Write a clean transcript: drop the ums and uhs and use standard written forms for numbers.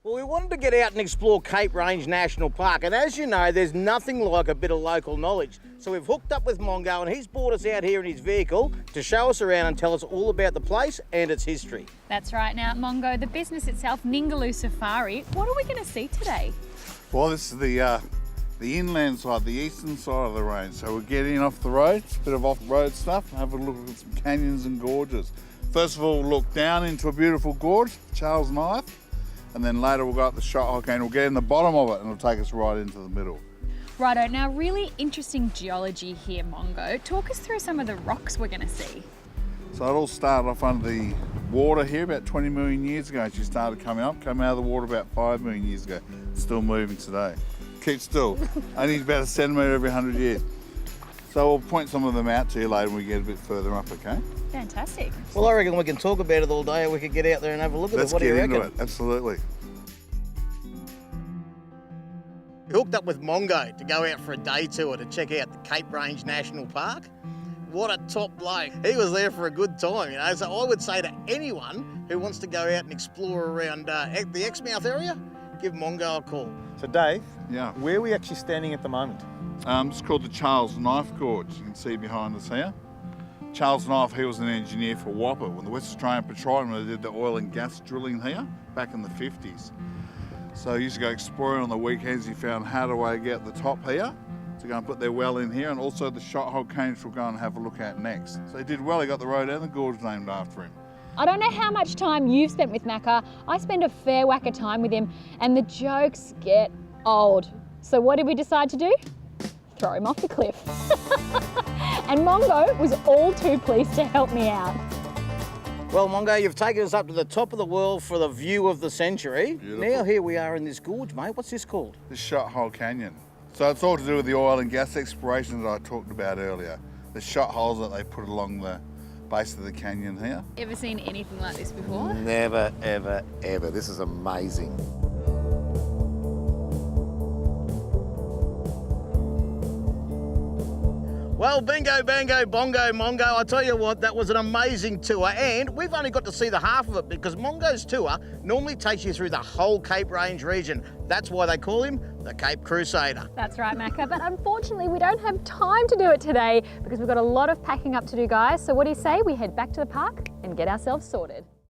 Well, we wanted to get out and explore Cape Range National Park, and as you know, there's nothing like a bit of local knowledge. So we've hooked up with Mambo, and he's brought us out here in his vehicle to show us around and tell us all about the place and its history. That's right. Now, Mambo, the business itself, Ningaloo Safari, what are we going to see today? Well, this is the inland side, the eastern side of the range. So we're getting off the road, a bit of off-road stuff, have a look at some canyons and gorges. First of all, we'll look down into a beautiful gorge, Charles Knife, and then later we'll go up the shot hole canyon. We'll get in the bottom of it and it'll take us right into the middle. Righto, now really interesting geology here, Mambo. Talk us through some of the rocks we're going to see. So it all started off under the water here about 20 million years ago. She started coming up, came out of the water about 5 million years ago. Still moving today. Keep still, only about a centimetre every 100 years. So we'll point some of them out to you later when we get a bit further up, okay? Fantastic. Well, I reckon we can talk about it all day, or we could get out there and have a look at it. What do you reckon? Let's get into it, absolutely. We hooked up with Mambo to go out for a day tour to check out the Cape Range National Park. What a top bloke. He was there for a good time, you know. So I would say to anyone who wants to go out and explore around the Exmouth area, give Mambo a call. So Dave, Yeah. where are we actually standing at the moment? It's called the Charles Knife Gorge. You can see behind us here. Charles Knife, he was an engineer for WUDU when the West Australian Petroleum they did the oil and gas drilling here back in the 50s. So he used to go exploring on the weekends. He found how do I get the top here to go and put their well in here, and also the shot hole canyon we'll go and have a look at next. So he did well. He got the road and the gorge named after him. I don't know how much time you've spent with Macca. I spend a fair whack of time with him, and the jokes get old. So what did we decide to do? Throw him off the cliff. And Mambo was all too pleased to help me out. Well, Mambo, you've taken us up to the top of the world for the view of the century. Beautiful. Now here we are in this gorge, mate. What's this called? The shot hole canyon. So it's all to do with the oil and gas exploration that I talked about earlier. The shot holes that they put along the base of the canyon here. Ever seen anything like this before? Never, ever, ever. This is amazing. Well, bingo, bango, bongo, Mambo, I tell you what, that was an amazing tour, and we've only got to see the half of it because Mambo's tour normally takes you through the whole Cape Range region. That's why they call him the Cape Crusader. That's right, Macca, but unfortunately we don't have time to do it today because we've got a lot of packing up to do, guys. So what do you say we head back to the park and get ourselves sorted?